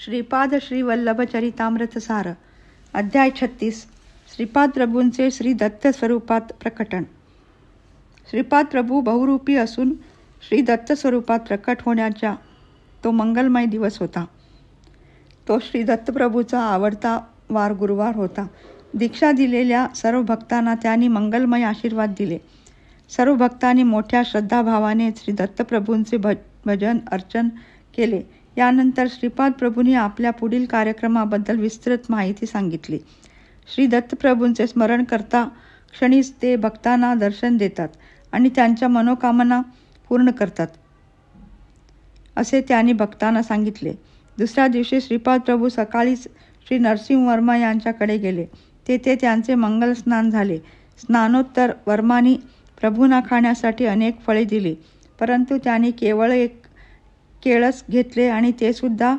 श्रीपाद श्री वल्लभ चरितामृतसार अध्याय 36 श्रीपाद प्रभूंचे श्री दत्त स्वरूपात प्रकटन। श्रीपाद प्रभू बहुरूपी असून श्री दत्त स्वरूपात प्रकट होण्याचा तो मंगलमय दिवस होता। तो श्री दत्तप्रभूचा आवडता वार गुरुवार होता। दीक्षा दिलेल्या सर्व भक्तांना त्यांनी मंगलमय आशीर्वाद दिले। सर्व भक्तांनी मोठ्या श्रद्धाभावाने श्री दत्तप्रभूंचे भजन अर्चन केले। यानंतर श्रीपाद प्रभूंनी आपल्या पुढील कार्यक्रमाबद्दल विस्तृत माहिती सांगितली। श्री दत्तप्रभूंचे स्मरण करता क्षणीच ते भक्तांना दर्शन देतात आणि त्यांच्या मनोकामना पूर्ण करतात असे त्यांनी भक्तांना सांगितले। दुसऱ्या दिवशी श्रीपाद प्रभू सकाळीच श्री नरसिंह वर्मा यांच्याकडे गेले। तेथे त्यांचे मंगल स्नान झाले। स्नानोत्तर वर्मांनी प्रभूंना खाण्यासाठी अनेक फळे दिली, परंतु त्यांनी केवळ एक केळच घेतले आणि ते सुद्धा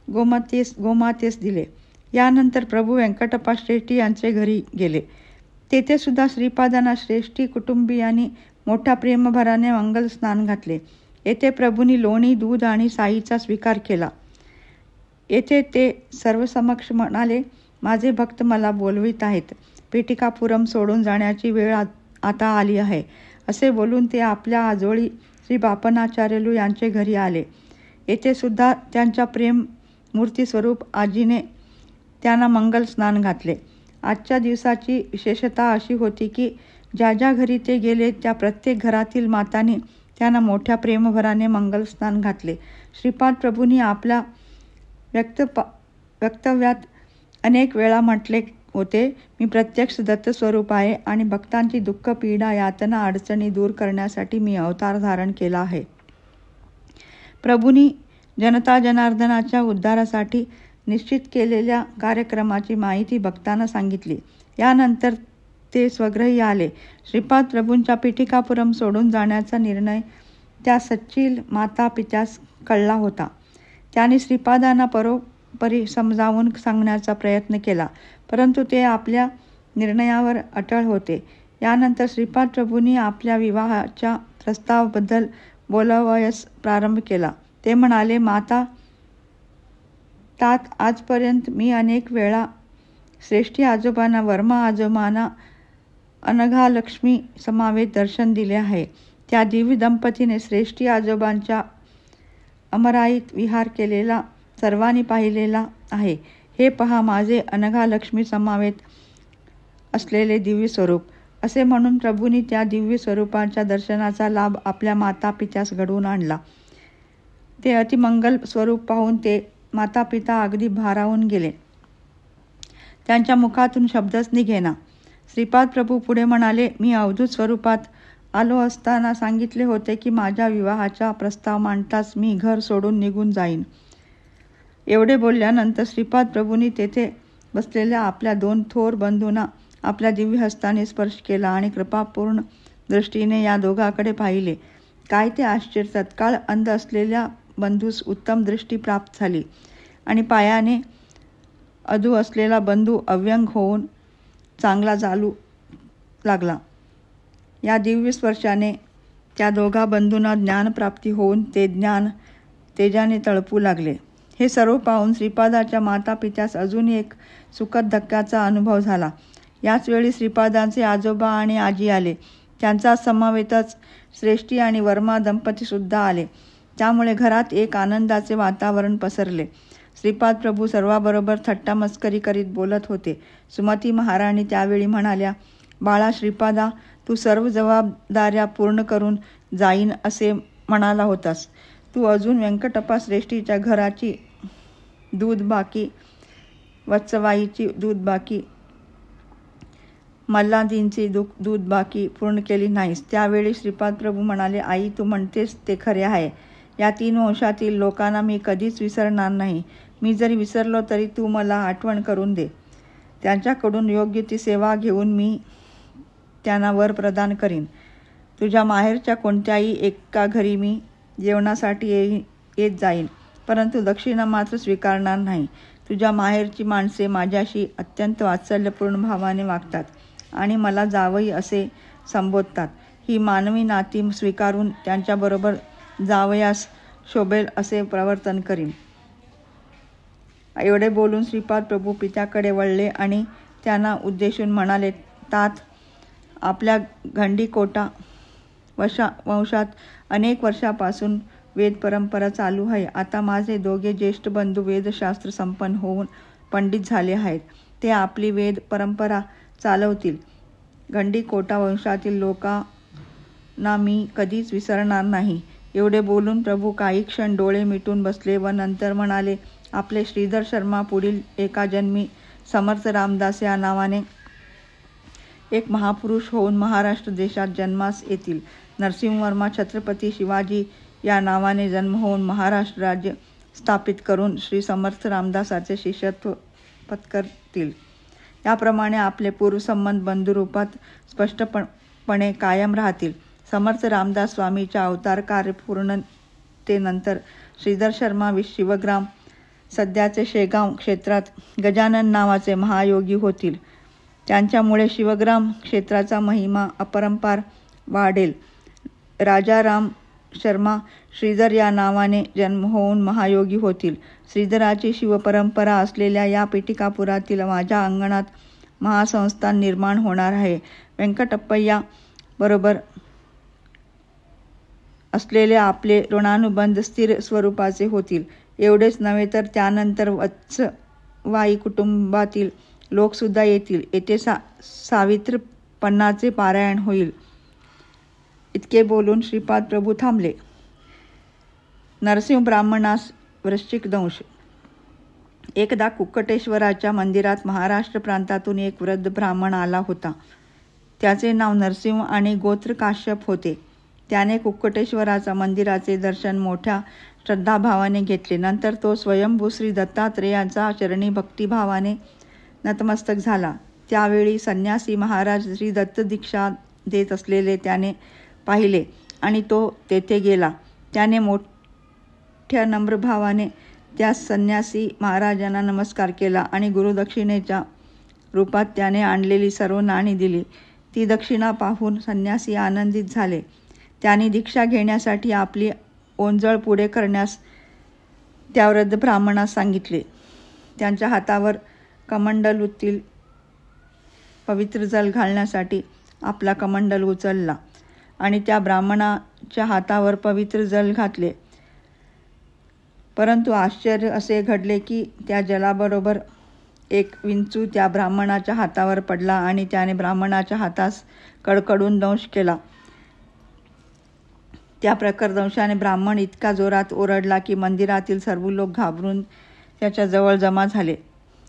गोमातेस दिले। यानंतर प्रभू व्यंकटप्पा श्रेष्ठी यांचे घरी गेले। तेथे सुद्धा श्रीपादांना श्रेष्ठी कुटुंबियांनी मोठ्या प्रेमभराने मंगल स्नान घातले। येथे प्रभूंनी लोणी, दूध आणि साईचा स्वीकार केला। येथे ते सर्वसमक्ष म्हणाले, माझे भक्त मला बोलवित आहेत, पेटिकापुरम सोडून जाण्याची वेळ आता आली आहे। असे बोलून ते आपल्या आजोळी श्री बापनाचार्यलू यांचे घरी आले। येथे सुद्धा त्यांच्या प्रेम मूर्ती स्वरूप आजीने त्यांना मंगल स्नान घातले। आजच्या दिवसाची विशेषता अशी होती की ज्या ज्या घरी ते गेले त्या प्रत्येक घरातील मातांनी त्यांना मोठ्या प्रेमभराने मंगल स्नान घातले। श्रीपाद प्रभूंनी आपल्या वक्तव्यात अनेक वेळा म्हटले होते, मी प्रत्यक्ष दत्त स्वरूप आहे आणि भक्तांची दुःख, पीडा, यातना, अडचणी दूर करण्यासाठी मी अवतार धारण केला आहे। प्रभूंनी जनता जनार्दनाच्या उद्धारासाठी निश्चित केलेल्या कार्यक्रमाची माहिती भक्तांना सांगितली। यानंतर ते स्वगृही आले। श्रीपाद प्रभूंच्या पेटिकापुरम सोडून जाण्याचा निर्णय त्या सच्चील माता पित्यास कळला होता। त्यांनी श्रीपादांना परोपरी समजावून सांगण्याचा प्रयत्न केला, परंतु ते आपल्या निर्णयावर अटळ होते। यानंतर श्रीपाद प्रभूंनी आपल्या विवाहाच्या प्रस्तावाबद्दल बोलावयास प्रारंभ केला। ते म्हणाले, माता तात, आजपर्यंत मी अनेक वेळा श्रेष्ठी आजोबांना, वर्मा आजोबांना अनघालक्ष्मी समवेत दर्शन दिले आहे। त्या दिव्य दंपतीने श्रेष्ठी आजोबांच्या अमराईत विहार केलेला सर्वांनी पाहिलेला आहे। हे पहा माझे अनघालक्ष्मी समवेत असलेले दिव्य स्वरूप। असे म्हणून प्रभूंनी त्या दिव्य स्वरूपाच्या दर्शनाचा लाभ आपल्या माता पित्यास घडवून आणला। ते अतिमंगल स्वरूप पाहून ते माता पिता अगदी भारावून गेले। त्यांच्या मुखातून शब्दच निघेना। श्रीपाद प्रभू पुढे म्हणाले, मी अवधूत स्वरूपात आलो असताना सांगितले होते की माझ्या विवाहाचा प्रस्ताव मांडताच मी घर सोडून निघून जाईन। एवढे बोलल्यानंतर श्रीपाद प्रभूंनी तेथे बसलेल्या आपल्या दोन थोर बंधूंना आपल्या दिव्य हस्ताने स्पर्श केला आणि कृपापूर्ण दृष्टीने या दोघांकडे पाहिले। काय ते आश्चर्य! तत्काळ अंध असलेल्या बंधूस उत्तम दृष्टी प्राप्त झाली आणि पायाने अधू असलेला बंधू अव्यंग होऊन चांगला चालू लागला। या दिव्य स्पर्शाने त्या दोघा बंधूंना ज्ञानप्राप्ती होऊन ते ज्ञान तेजाने तळपू लागले। हे सर्व पाहून श्रीपादाच्या माता पित्यास अजून एक सुखद धक्क्याचा अनुभव झाला। याच वेळी श्रीपादांचे आजोबा आणि आजी आले। त्यांचा समवेतच श्रेष्ठी आणि वर्मा दंपती सुद्धा आले। त्यामुळे घरात एक आनंदाचे वातावरण पसरले। श्रीपाद प्रभू सर्वाबरोबर थट्टा मस्करी करीत बोलत होते। सुमती महाराणी त्यावेळी म्हणाल्या, बाळा श्रीपादा, तू सर्व जबाबदाऱ्या पूर्ण करून जाईन असे म्हणाला होतास। तू अजून व्यंकटप्पा श्रेष्ठीच्या घराची दूध बाकी, वत्सवाईची दूध बाकी, मल्हादींची दूध बाकी पूर्ण केली नाहीस। त्यावेळी श्रीपाद प्रभू म्हणाले, आई, तू म्हणतेस ते खरे आहे। या 3 वंशातील लोकांना मी कधीच विसरणार नाही। मी जरी विसरलो तरी तू मला आठवण करून दे। त्यांच्याकडून योग्य ती सेवा घेऊन मी त्यांना वर प्रदान करीन। तुझ्या माहेरच्या कोणत्याही एका घरी मी जेवणासाठी येत जाईन, परंतु दक्षिणा मात्र स्वीकारणार नाही। तुझ्या माहेरची माणसे माझ्याशी अत्यंत वात्सल्यपूर्ण भावाने वागतात आणि मला जावई असे संबोधतात। ही मानवी नाती स्वीकारून त्यांच्याबरोबर जावयास शोभेल असे प्रवर्तन करीन। एवढे बोलून श्रीपाद प्रभू पित्याकडे वळले आणि त्यांना उद्देशून म्हणाले, तात, आपल्या गंडीकोटा वंशात अनेक वर्षापासून वेद परंपरा चालू आहे. आता माझे दोघे ज्येष्ठ बंधू वेदशास्त्र संपन्न होऊन पंडित झाले आहेत. ते आपली वेद परंपरा चालवतील. गंडीकोटा वंशातील लोकांना मी कधीच विसरणार नाही. एवढे बोलून प्रभू काही क्षण डोळे मिटून बसले व नंतर म्हणाले, आपले श्रीधर शर्मा पुढील एका जन्मी समर्थ रामदास या नावाने एक महापुरुष होऊन महाराष्ट्र देशात जन्मास येतील. नरसिंहवर्मा छत्रपती शिवाजी या नावाने जन्म होऊन महाराष्ट्र राज्य स्थापित करून श्री समर्थ रामदासाचे शिष्यत्व पत्करतील. याप्रमाणे आपले पूर्वसंबंध बंधुरूपात स्पष्टपणे कायम राहतील. समर्थ रामदास स्वामीच्या अवतार कार्यपूर्णतेनंतर श्रीधर शर्मा शिवग्राम सध्याचे शेगाव क्षेत्रात गजानन नावाचे महायोगी होतील. त्यांच्यामुळे शिवग्राम क्षेत्राचा महिमा अपरंपार वाढेल. राजा राम शर्मा श्रीधर या नावाने जन्म होऊन महायोगी होतील. श्रीधराची शिवपरंपरा असलेल्या या पिटिकापुरातील माझ्या अंगणात महासंस्थान निर्माण होणार आहे. व्यंकटप्पय्या बरोबर असलेले आपले ऋणानुबंध स्थिर स्वरूपाचे होतील. एवढेच नव्हे तर त्यानंतर वत्सवाई कुटुंबातील लोकसुद्धा येतील. येथे सावित्रीपणाचे पारायण होईल. इतके बोलून श्रीपाद प्रभू थांबले. नरसिंह ब्राह्मणास वृश्चिक दंश. एकदा कुक्कटेश्वराच्या मंदिरात महाराष्ट्र प्रांतातून एक वृद्ध ब्राह्मण आला होता. त्याचे नाव नरसिंह आणि गोत्र काश्यप होते. त्याने कुक्कटेश्वराच्या मंदिराचे दर्शन मोठ्या श्रद्धाभावाने घेतले. नंतर तो स्वयंभू श्री दत्तात्रेयांचा चरणी भक्तिभावाने नतमस्तक झाला. त्यावेळी संन्यासी महाराज श्री दत्त दीक्षा देत असलेले त्याने पाहिले आणि तो तेथे गेला. त्याने मोठ्या नम्रभावाने त्या संन्यासी महाराजांना नमस्कार केला आणि गुरुदक्षिणेच्या रूपात त्याने आणलेली सर्व नाणी दिली. ती दक्षिणा पाहून संन्यासी आनंदित झाले. त्यांनी दीक्षा घेण्यासाठी आपली ओंजळ पुढे करण्यास त्या वृद्ध ब्राह्मणास सांगितले. त्यांच्या हातावर कमंडलूतील पवित्र जल घालण्यासाठी आपला कमंडल उचलला आणि त्या ब्राह्मणाच्या हातावर पवित्र जल घातले. परंतु आश्चर्य असे घडले की त्या जलाबरोबर एक विंचू त्या ब्राह्मणाच्या हातावर पडला आणि त्याने ब्राह्मणाच्या हातास कडकडून दंश केला. त्या प्रखर दंशाने ब्राह्मण इतका जोरात ओरडला की मंदिरातील सर्व लोक घाबरून त्याच्या जवळ जमा झाले.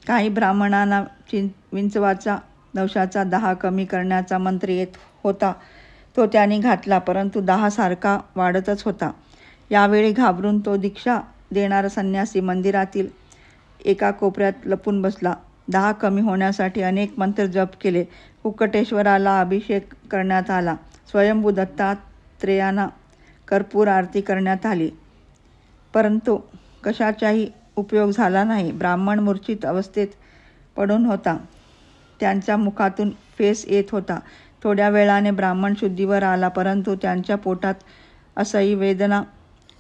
काही ब्राह्मणांना विंचवाचा दंशाचा दाह कमी करण्याचा मंत्र येत होता. तो त्यांनी घातला, परंतु दाह सारखा वाढतच होता. यावेळी घाबरून तो दीक्षा देणारा संन्यासी मंदिरातील एका कोपऱ्यात लपून बसला. दाह कमी होण्यासाठी अनेक मंत्र जप केले. कुक्कटेश्वराला अभिषेक करण्यात आला. स्वयंभू दत्तात्रेयांना कर्पूर आरती करण्यात आली, परंतु कशाचाही उपयोग झाला नाही. ब्राह्मण मूर्छित अवस्थेत पडून होता. त्यांच्या मुखातून फेस येत होता. थोड्या वेळाने ब्राह्मण शुद्धीवर आला, परंतु त्यांच्या पोटात असह्य वेदना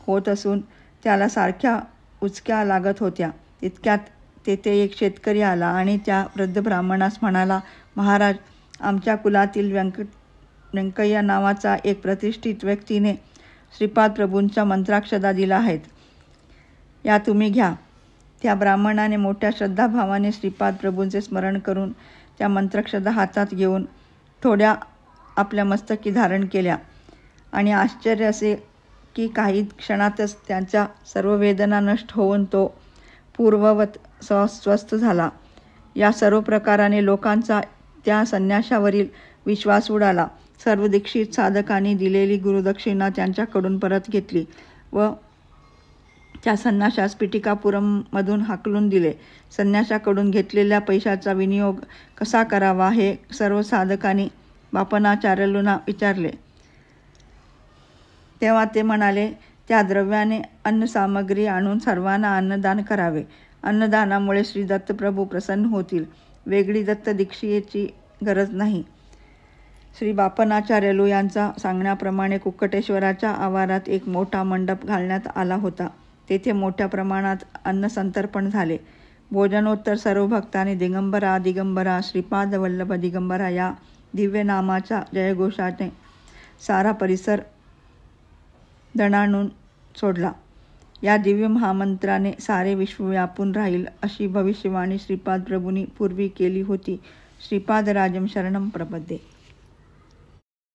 होत असून त्याला सारख्या उचक्या लागत होत्या. इतक्यात तेथे एक शेतकरी आला आणि त्या वृद्ध ब्राह्मणास म्हणाला, महाराज, आमच्या कुलातील व्यंकय्या नावाचा एक प्रतिष्ठित व्यक्तीने श्रीपाद प्रभूंच्या मंत्राक्षदा दिला आहेत. या तुम्ही घ्या. त्या ब्राह्मणाने मोठ्या श्रद्धाभावाने श्रीपाद प्रभूंचे स्मरण करून त्या मंत्राक्षदा हातात घेऊन थोड्या आपल्या मस्तकी धारण केल्या आणि आश्चर्य असे की काही क्षणातच त्यांच्या सर्व वेदना नष्ट होऊन तो पूर्ववत स्वस्थ झाला. या सर्व प्रकाराने लोकांचा त्या संन्याशावरील विश्वास उडाला. सर्व दीक्षित साधकांनी दिलेली गुरुदक्षिणा त्यांच्याकडून परत घेतली व त्या संन्याशास पिटिकापुरममधून हाकलून दिले. संन्याशाकडून घेतलेल्या पैशाचा विनियोग कसा करावा हे सर्व साधकांनी बापनाचार्यूंना विचारले. तेव्हा ते म्हणाले, त्या द्रव्याने अन्नसामग्री आणून सर्वांना अन्नदान करावे. अन्नदानामुळे श्री दत्तप्रभू प्रसन्न होतील. वेगळी दत्त दीक्षेची गरज नाही. श्री बापनाचार्यलू यांचा सांगण्याप्रमाणे कुक्कटेश्वराच्या आवारात एक मोठा मंडप घालण्यात आला होता. तेथे मोठ्या प्रमाणात अन्नसंतर्पण झाले. भोजनोत्तर सर्व भक्तांनी दिगंबरा दिगंबरा श्रीपाद वल्लभ दिगंबरा या दिव्य नामाच्या जयघोषाने सारा परिसर दणाणून सोडला. या दिव्य महामंत्राने सारे विश्व व्यापून राहील अशी भविष्यवाणी श्रीपाद प्रभूंनी पूर्वी केली होती. श्रीपादराजं शरणं प्रपद्ये.